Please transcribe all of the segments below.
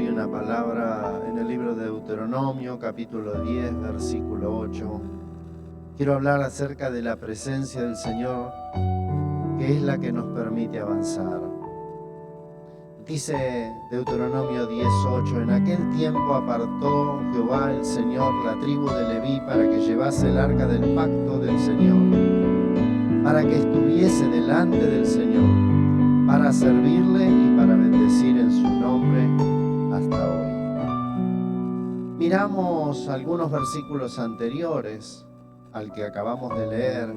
hoy una palabra en el libro de Deuteronomio, capítulo 10, versículo 8. Quiero hablar acerca de la presencia del Señor, que es la que nos permite avanzar. Dice Deuteronomio 10:8: en aquel tiempo apartó Jehová el Señor la tribu de Leví para que llevase el arca del pacto del Señor, para que estuviese delante del Señor, para servirle y para bendecir en su nombre hasta hoy. Miramos algunos versículos anteriores al que acabamos de leer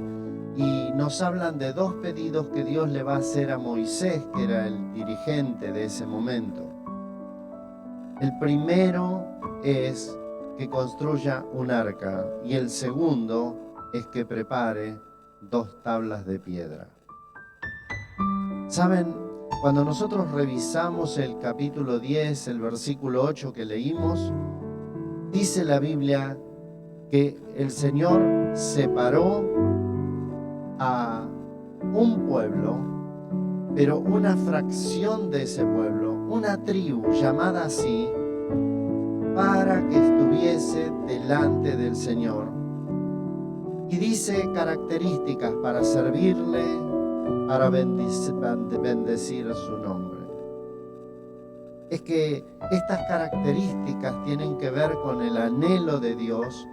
y nos hablan de dos pedidos que Dios le va a hacer a Moisés, que era el dirigente de ese momento. El primero es que construya un arca y el segundo es que prepare 2 tablas de piedra. ¿Saben? Cuando nosotros revisamos el capítulo 10, el versículo 8 que leímos, dice la Biblia que el Señor separó a un pueblo, pero una fracción de ese pueblo, una tribu llamada así, para que estuviese delante del Señor. Y dice características para servirle, para bendecir su nombre. Es que estas características tienen que ver con el anhelo de Dios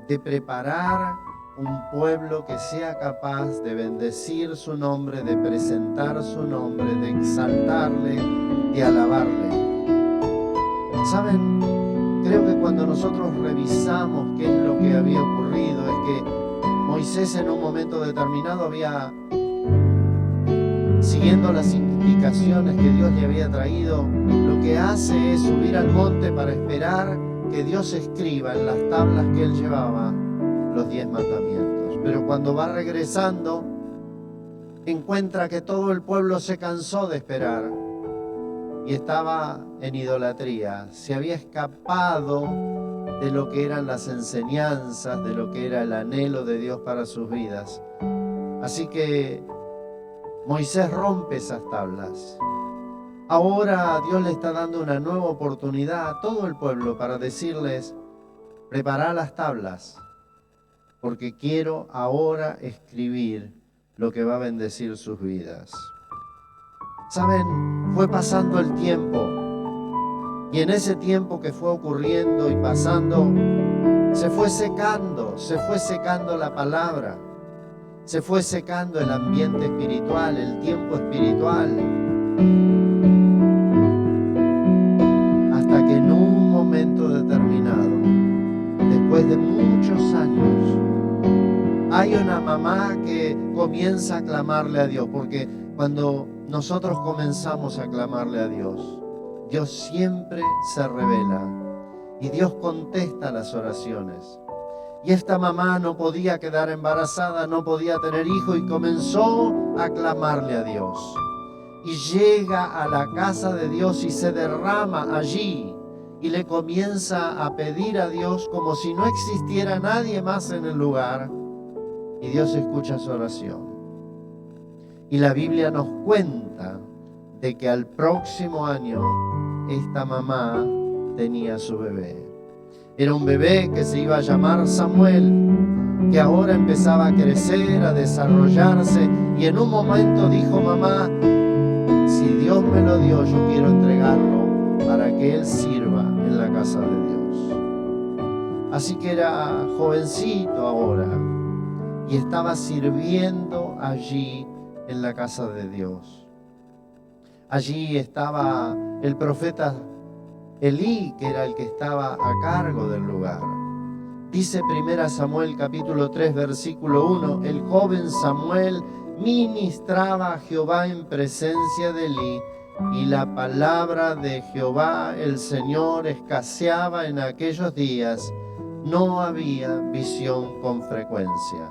de preparar un pueblo que sea capaz de bendecir su nombre, de presentar su nombre, de exaltarle, de alabarle. ¿Saben? Creo que cuando nosotros revisamos qué es lo que había ocurrido, es que Moisés en un momento determinado había, siguiendo las indicaciones que Dios le había traído, lo que hace es subir al monte para esperar que Dios escriba en las tablas que él llevaba los 10 mandamientos. Pero cuando va regresando, encuentra que todo el pueblo se cansó de esperar y estaba en idolatría. Se había escapado de lo que eran las enseñanzas, de lo que era el anhelo de Dios para sus vidas. Así que Moisés rompe esas tablas. Ahora Dios le está dando una nueva oportunidad a todo el pueblo para decirles: prepará las tablas, porque quiero ahora escribir lo que va a bendecir sus vidas. ¿Saben? Fue pasando el tiempo, y en ese tiempo que fue ocurriendo y pasando, se fue secando la palabra, se fue secando el ambiente espiritual, el tiempo espiritual, hasta que en un momento determinado, después de muchos años, hay una mamá que comienza a clamarle a Dios, porque cuando nosotros comenzamos a clamarle a Dios, Dios siempre se revela y Dios contesta las oraciones. Y esta mamá no podía quedar embarazada, no podía tener hijo y comenzó a clamarle a Dios. Y llega a la casa de Dios y se derrama allí y le comienza a pedir a Dios como si no existiera nadie más en el lugar. Y Dios escucha su oración. Y la Biblia nos cuenta de que al próximo año esta mamá tenía su bebé. Era un bebé que se iba a llamar Samuel, que ahora empezaba a crecer, a desarrollarse, y en un momento dijo: mamá, si Dios me lo dio, yo quiero entregarlo para que Él sirva en la casa de Dios. Así que era jovencito ahora y estaba sirviendo allí en la casa de Dios. Allí estaba el profeta Elí, que era el que estaba a cargo del lugar. Dice 1 Samuel capítulo 3 versículo 1: el joven Samuel ministraba a Jehová en presencia de Elí, y la palabra de Jehová el Señor escaseaba en aquellos días. No había visión con frecuencia.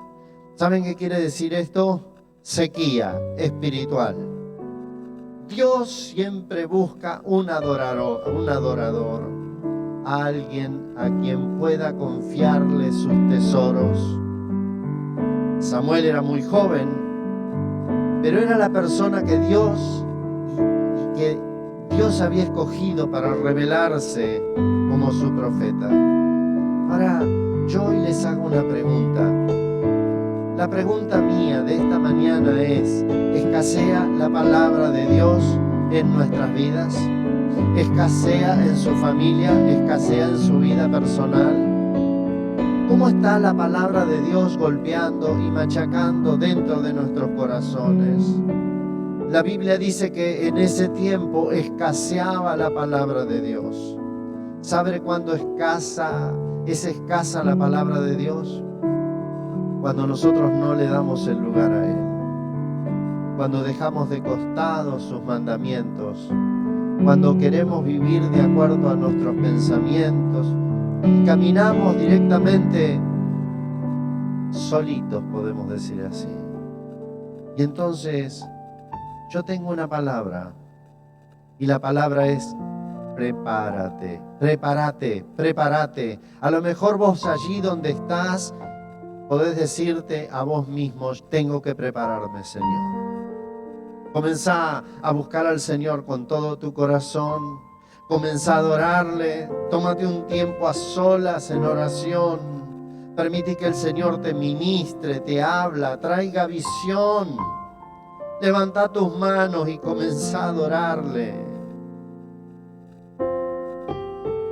¿Saben qué quiere decir esto? Sequía espiritual. Dios siempre busca un adorador, alguien a quien pueda confiarle sus tesoros. Samuel era muy joven, pero era la persona que Dios Dios había escogido para revelarse como su profeta. Ahora, yo hoy les hago una pregunta. La pregunta mía de esta mañana es: ¿escasea la palabra de Dios en nuestras vidas? ¿Escasea en su familia? ¿Escasea en su vida personal? ¿Cómo está la palabra de Dios golpeando y machacando dentro de nuestros corazones? La Biblia dice que en ese tiempo escaseaba la palabra de Dios. ¿Sabe cuándo es escasa la palabra de Dios? Cuando nosotros no le damos el lugar a Él. Cuando dejamos de costado sus mandamientos. Cuando queremos vivir de acuerdo a nuestros pensamientos. Y caminamos directamente solitos, podemos decir así. Y entonces yo tengo una palabra, y la palabra es: prepárate, prepárate, prepárate. A lo mejor vos allí donde estás podés decirte a vos mismo: tengo que prepararme, Señor. Comenzá a buscar al Señor con todo tu corazón. Comenzá a adorarle. Tómate un tiempo a solas en oración. Permite que el Señor te ministre, te habla, traiga visión. Levanta tus manos y comenzá a adorarle.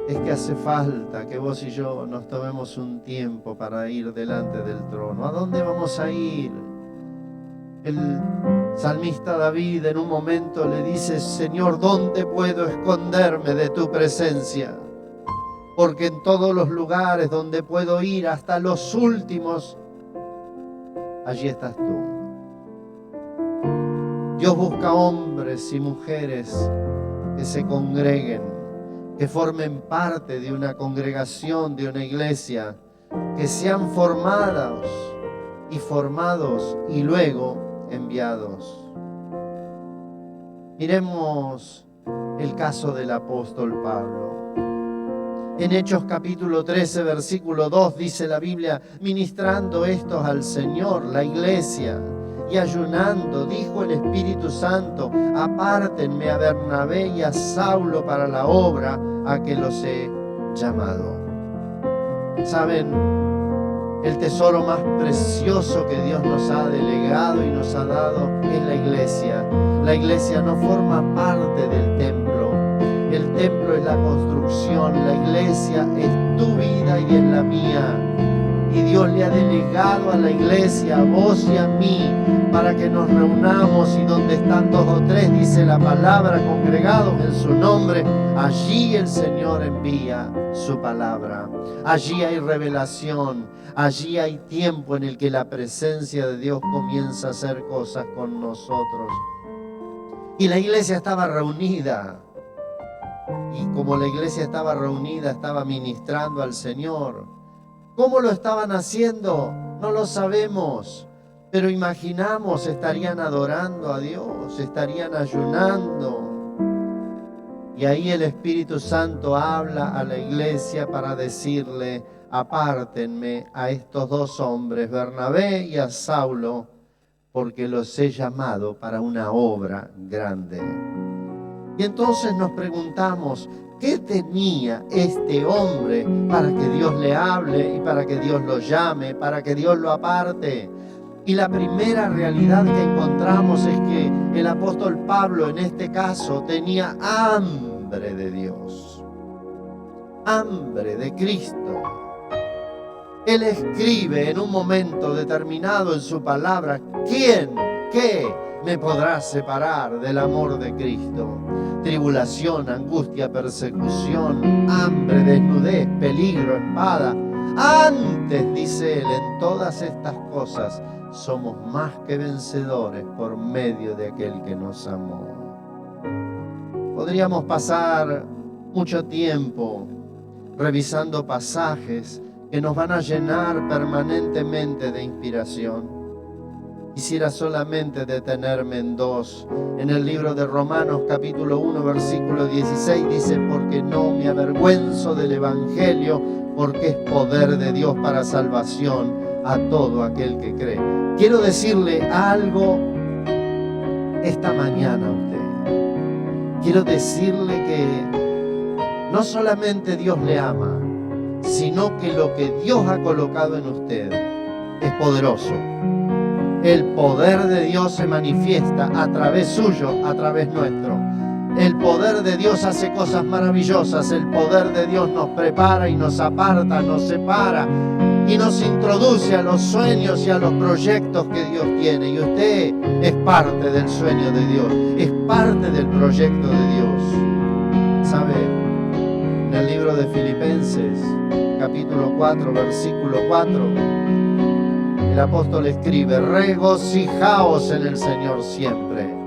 Es que hace falta que vos y yo nos tomemos un tiempo para ir delante del trono. ¿A dónde vamos a ir? El salmista David en un momento le dice: Señor, ¿dónde puedo esconderme de tu presencia? Porque en todos los lugares donde puedo ir, hasta los últimos, allí estás tú. Dios busca hombres y mujeres que se congreguen, que formen parte de una congregación, de una iglesia, que sean formados y luego enviados. Miremos el caso del apóstol Pablo. En Hechos capítulo 13, versículo 2 dice la Biblia: ministrando estos al Señor, la iglesia, y ayunando, dijo el Espíritu Santo: apártenme a Bernabé y a Saulo para la obra a que los he llamado. ¿Saben? El tesoro más precioso que Dios nos ha delegado y nos ha dado es la iglesia. La iglesia no forma parte del templo. El templo es la construcción. La iglesia es tu vida y es la mía. Y Dios le ha delegado a la iglesia, a vos y a mí, para que nos reunamos, y donde están 2 o 3, dice la palabra, congregados en su nombre, allí el Señor envía su palabra. Allí hay revelación, allí hay tiempo en el que la presencia de Dios comienza a hacer cosas con nosotros. Y la iglesia estaba reunida, y como la iglesia estaba reunida, estaba ministrando al Señor. ¿Cómo lo estaban haciendo? No lo sabemos, pero imaginamos, estarían adorando a Dios, estarían ayunando. Y ahí el Espíritu Santo habla a la iglesia para decirle: apártenme a estos 2 hombres, Bernabé y a Saulo, porque los he llamado para una obra grande. Y entonces nos preguntamos: ¿qué tenía este hombre para que Dios le hable y para que Dios lo llame, para que Dios lo aparte? Y la primera realidad que encontramos es que el apóstol Pablo, en este caso, tenía hambre de Dios, hambre de Cristo. Él escribe en un momento determinado en su palabra: ¿quién, qué me podrá separar del amor de Cristo? Tribulación, angustia, persecución, hambre, desnudez, peligro, espada. Antes, dice él, en todas estas cosas somos más que vencedores por medio de aquel que nos amó. Podríamos pasar mucho tiempo revisando pasajes que nos van a llenar permanentemente de inspiración. Quisiera solamente detenerme en 2. En el libro de Romanos capítulo 1 versículo 16 dice: porque no me avergüenzo del Evangelio, porque es poder de Dios para salvación a todo aquel que cree. Quiero decirle algo esta mañana a usted. quiero decirle que no solamente Dios le ama, sino que lo que Dios ha colocado en usted es poderoso. El poder de Dios se manifiesta a través suyo, a través nuestro. El poder de Dios hace cosas maravillosas. El poder de Dios nos prepara y nos aparta, nos separa y nos introduce a los sueños y a los proyectos que Dios tiene. Y usted es parte del sueño de Dios, es parte del proyecto de Dios. ¿Sabe? En el libro de Filipenses, capítulo 4, versículo 4, el apóstol escribe: regocijaos en el Señor siempre.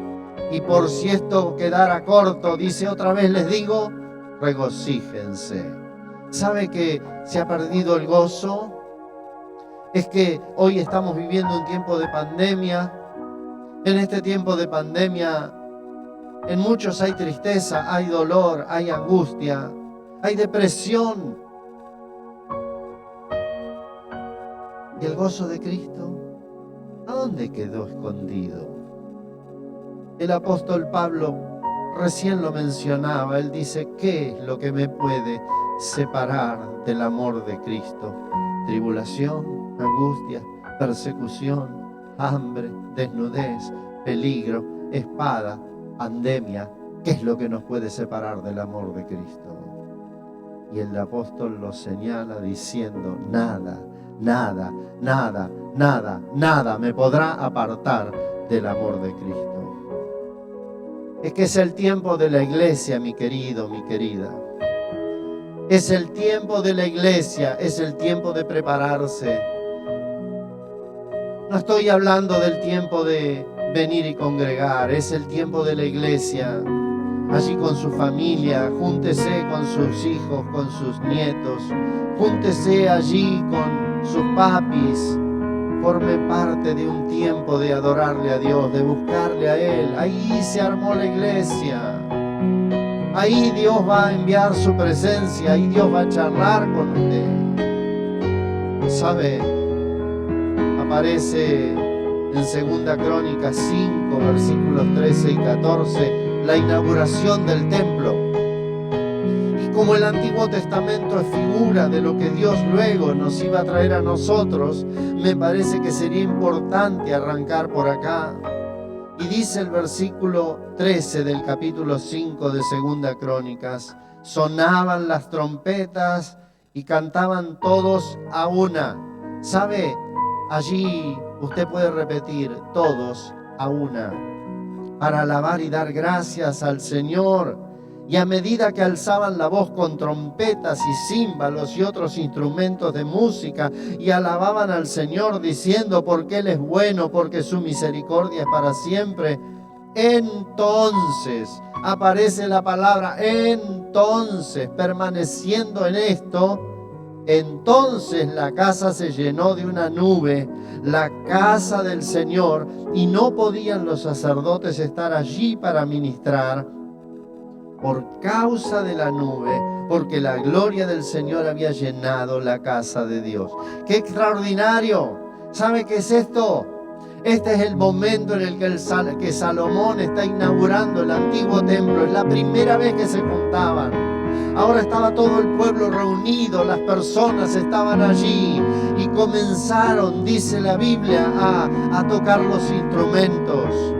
Y por si esto quedara corto, dice otra vez les digo, regocíjense. ¿Sabe que se ha perdido el gozo? Es que hoy estamos viviendo un tiempo de pandemia. En este tiempo de pandemia, en muchos hay tristeza, hay dolor, hay angustia, hay depresión. ¿Y el gozo de Cristo? ¿A dónde quedó escondido? El apóstol Pablo recién lo mencionaba. Él dice: ¿qué es lo que me puede separar del amor de Cristo? Tribulación, angustia, persecución, hambre, desnudez, peligro, espada, pandemia. ¿Qué es lo que nos puede separar del amor de Cristo? Y el apóstol lo señala diciendo: nada, nada, nada, nada, nada me podrá apartar del amor de Cristo. Es que es el tiempo de la iglesia, mi querido, mi querida. Es el tiempo de la iglesia, es el tiempo de prepararse. No estoy hablando del tiempo de venir y congregar, es el tiempo de la iglesia. Allí con su familia, júntese con sus hijos, con sus nietos, júntese allí con sus papis. Forme parte de un tiempo de adorarle a Dios, de buscarle a Él. Ahí se armó la iglesia. Ahí Dios va a enviar su presencia, ahí Dios va a charlar con usted. ¿Sabe? Aparece en 2 Crónicas 5, versículos 13 y 14, la inauguración del templo. Como el Antiguo Testamento es figura de lo que Dios luego nos iba a traer a nosotros, me parece que sería importante arrancar por acá. Y dice el versículo 13 del capítulo 5 de 2 Crónicas: sonaban las trompetas y cantaban todos a una. ¿Sabe? Allí usted puede repetir: todos a una, para alabar y dar gracias al Señor. Y a medida que alzaban la voz con trompetas y címbalos y otros instrumentos de música y alababan al Señor diciendo: porque Él es bueno, porque su misericordia es para siempre. Entonces aparece la palabra entonces, permaneciendo en esto. Entonces la casa se llenó de una nube, la casa del Señor, y no podían los sacerdotes estar allí para ministrar por causa de la nube, porque la gloria del Señor había llenado la casa de Dios. ¡Qué extraordinario! ¿Sabe qué es esto? Este es el momento en el que Salomón está inaugurando el antiguo templo. Es la primera vez que se juntaban. Ahora estaba todo el pueblo reunido, las personas estaban allí y comenzaron, dice la Biblia, a tocar los instrumentos.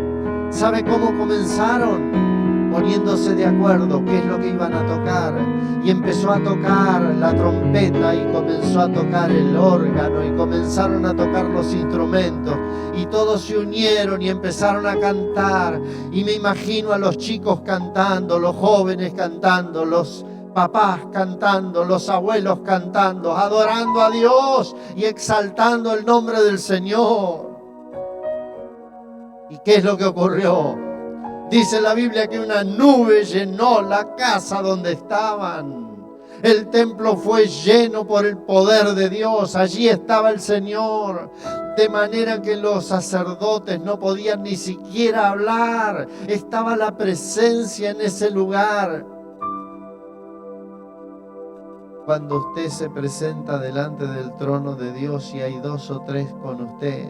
¿Sabe cómo comenzaron? Poniéndose de acuerdo qué es lo que iban a tocar. Y empezó a tocar la trompeta y comenzó a tocar el órgano y comenzaron a tocar los instrumentos. Y todos se unieron y empezaron a cantar. Y me imagino a los chicos cantando, los jóvenes cantando, los papás cantando, los abuelos cantando, adorando a Dios y exaltando el nombre del Señor. ¿Y qué es lo que ocurrió? Dice la Biblia que una nube llenó la casa donde estaban. El templo fue lleno por el poder de Dios. Allí estaba el Señor. De manera que los sacerdotes no podían ni siquiera hablar. Estaba la presencia en ese lugar. Cuando usted se presenta delante del trono de Dios y hay 2 o 3 con usted,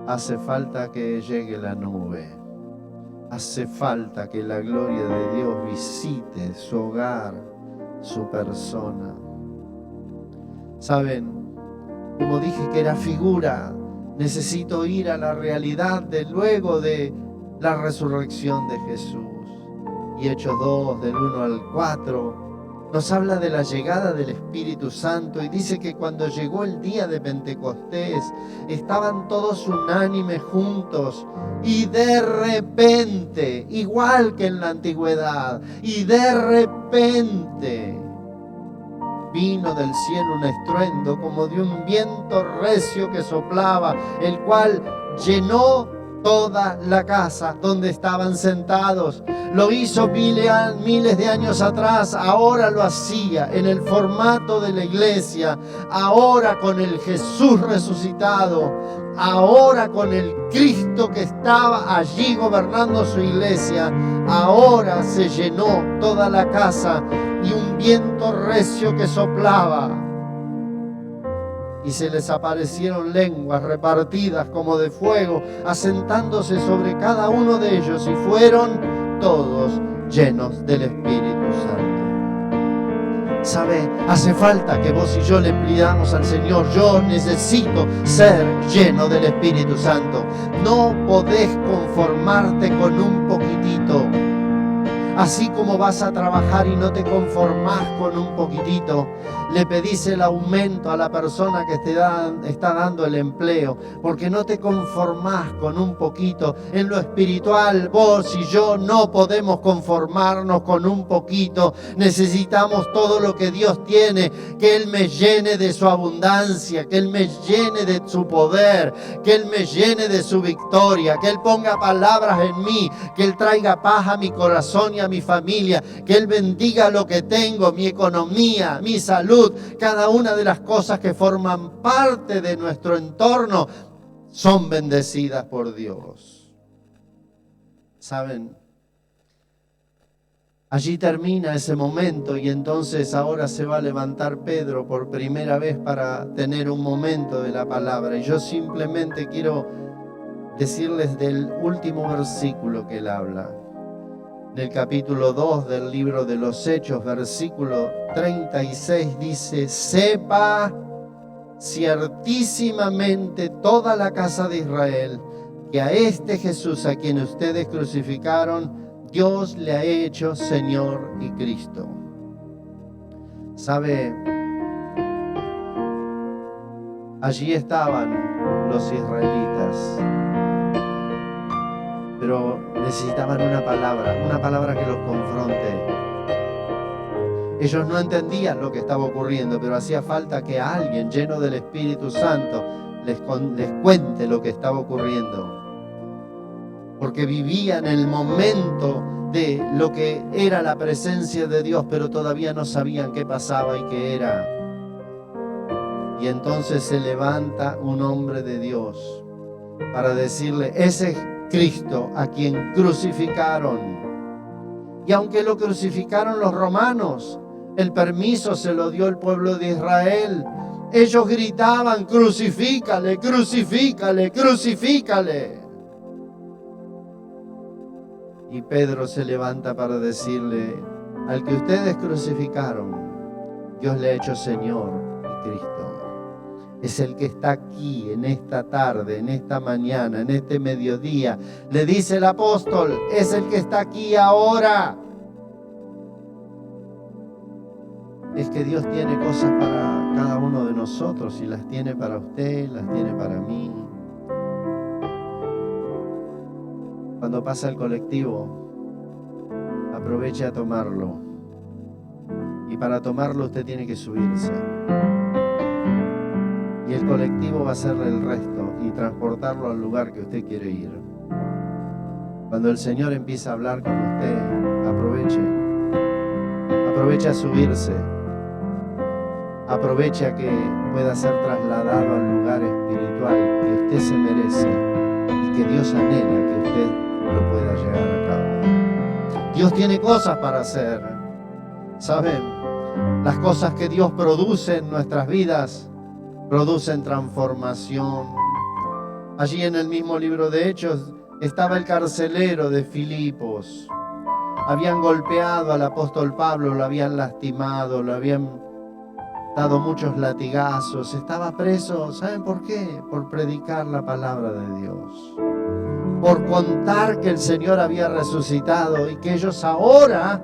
hace falta que llegue la nube. Hace falta que la gloria de Dios visite su hogar, su persona. ¿Saben? Como dije que era figura, necesito ir a la realidad de luego de la resurrección de Jesús. Y Hechos 2, del 1 al 4, nos habla de la llegada del Espíritu Santo y dice que cuando llegó el día de Pentecostés, estaban todos unánimes juntos y de repente, igual que en la antigüedad, y de repente vino del cielo un estruendo como de un viento recio que soplaba, el cual llenó toda la casa donde estaban sentados. Lo hizo miles de años atrás, ahora lo hacía en el formato de la iglesia, ahora con el Jesús resucitado, ahora con el Cristo que estaba allí gobernando su iglesia. Ahora se llenó toda la casa y un viento recio que soplaba. Y se les aparecieron lenguas repartidas como de fuego, asentándose sobre cada uno de ellos, y fueron todos llenos del Espíritu Santo. ¿Sabe? Hace falta que vos y yo le pidamos al Señor: yo necesito ser lleno del Espíritu Santo. No podés conformarte con un poquitito. Así como vas a trabajar y no te conformás con un poquitito, le pedís el aumento a la persona que te está dando el empleo, porque no te conformás con un poquito. En lo espiritual, vos y yo no podemos conformarnos con un poquito. Necesitamos todo lo que Dios tiene, que Él me llene de su abundancia, que Él me llene de su poder, que Él me llene de su victoria, que Él ponga palabras en mí, que Él traiga paz a mi corazón y a mi familia, que Él bendiga lo que tengo, mi economía, mi salud. Cada una de las cosas que forman parte de nuestro entorno son bendecidas por Dios. ¿Saben? Allí termina ese momento y entonces ahora se va a levantar Pedro por primera vez para tener un momento de la palabra. Y yo simplemente quiero decirles del último versículo que él habla. Del capítulo 2 del libro de los Hechos, versículo 36, dice: sepa ciertísimamente toda la casa de Israel que a este Jesús a quien ustedes crucificaron, Dios le ha hecho Señor y Cristo. ¿Sabe? Allí estaban los israelitas, pero necesitaban una palabra que los confronte. Ellos no entendían lo que estaba ocurriendo, pero hacía falta que alguien lleno del Espíritu Santo les cuente lo que estaba ocurriendo. Porque vivían el momento de lo que era la presencia de Dios, pero todavía no sabían qué pasaba y qué era. Y entonces se levanta un hombre de Dios para decirle: ese Cristo a quien crucificaron. Y aunque lo crucificaron los romanos, el permiso se lo dio el pueblo de Israel. Ellos gritaban: crucifícale, crucifícale, crucifícale. Y Pedro se levanta para decirle: al que ustedes crucificaron, Dios le ha hecho Señor y Cristo. Es el que está aquí en esta tarde, en esta mañana, en este mediodía. Le dice el apóstol: es el que está aquí ahora. Es que Dios tiene cosas para cada uno de nosotros, y las tiene para usted, las tiene para mí. Cuando pasa el colectivo, aproveche a tomarlo. Y para tomarlo usted tiene que subirse. Y el colectivo va a hacerle el resto y transportarlo al lugar que usted quiere ir. Cuando el Señor empieza a hablar con usted, aproveche a subirse. Aproveche a que pueda ser trasladado al lugar espiritual que usted se merece y que Dios anhela que usted lo pueda llevar a cabo. Dios tiene cosas para hacer. ¿Saben? Las cosas que Dios produce en nuestras vidas producen transformación. Allí en el mismo libro de Hechos estaba el carcelero de Filipos. Habían golpeado al apóstol Pablo, lo habían lastimado, lo habían dado muchos latigazos. Estaba preso, ¿saben por qué? Por predicar la palabra de Dios, por contar que el Señor había resucitado y que ellos ahora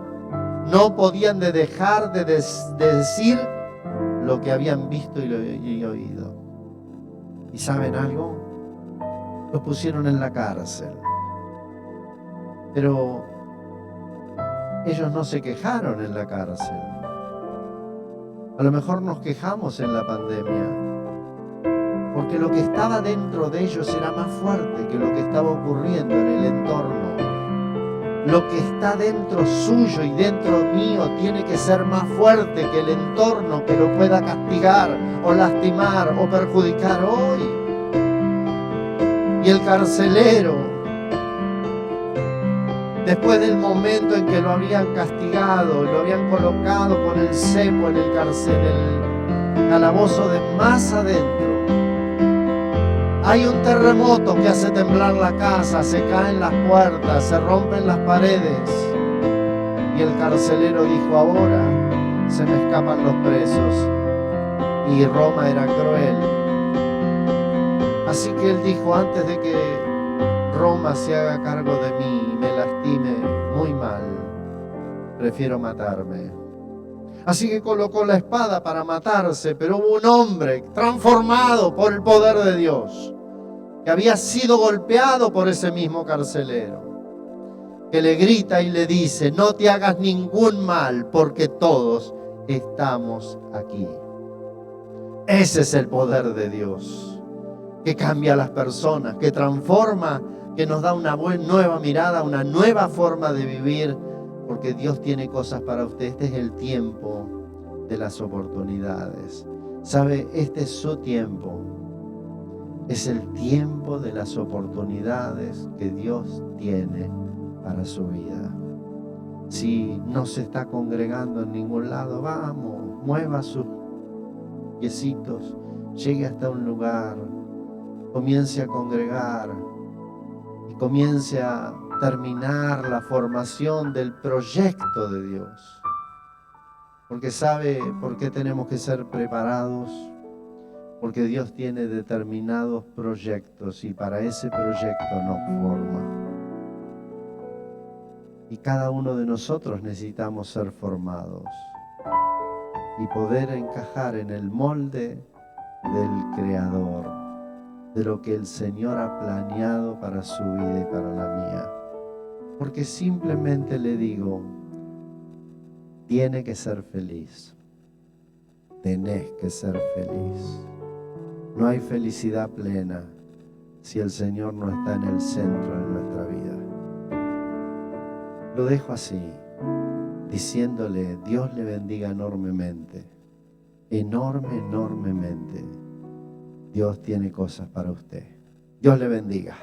no podían dejar de decir lo que habían visto y oído. ¿Y saben algo? Los pusieron en la cárcel. Pero ellos no se quejaron en la cárcel. A lo mejor nos quejamos en la pandemia, porque lo que estaba dentro de ellos era más fuerte que lo que estaba ocurriendo en el entorno. Lo que está dentro suyo y dentro mío tiene que ser más fuerte que el entorno que lo pueda castigar o lastimar o perjudicar hoy. Y el carcelero, después del momento en que lo habían castigado, lo habían colocado con el cepo en el calabozo de más adentro, hay un terremoto que hace temblar la casa, se caen las puertas, se rompen las paredes. Y el carcelero dijo: ahora se me escapan los presos. Y Roma era cruel. Así que él dijo: antes de que Roma se haga cargo de mí y me lastime muy mal, prefiero matarme. Así que colocó la espada para matarse, pero hubo un hombre transformado por el poder de Dios, que había sido golpeado por ese mismo carcelero, que le grita y le dice: no te hagas ningún mal, porque todos estamos aquí. Ese es el poder de Dios, que cambia a las personas, que transforma, que nos da una nueva mirada, una nueva forma de vivir, porque Dios tiene cosas para usted. Este es el tiempo de las oportunidades. ¿Sabe? Este es su tiempo. Es el tiempo de las oportunidades que Dios tiene para su vida. Si no se está congregando en ningún lado, vamos, mueva sus piecitos, llegue hasta un lugar, comience a congregar y comience a terminar la formación del proyecto de Dios. Porque ¿sabe por qué tenemos que ser preparados? Porque Dios tiene determinados proyectos y para ese proyecto nos forma. Y cada uno de nosotros necesitamos ser formados y poder encajar en el molde del Creador, de lo que el Señor ha planeado para su vida y para la mía. Porque simplemente le digo, tiene que ser feliz. Tenés que ser feliz. No hay felicidad plena si el Señor no está en el centro de nuestra vida. Lo dejo así, diciéndole: Dios le bendiga enormemente, enormemente. Dios tiene cosas para usted. Dios le bendiga.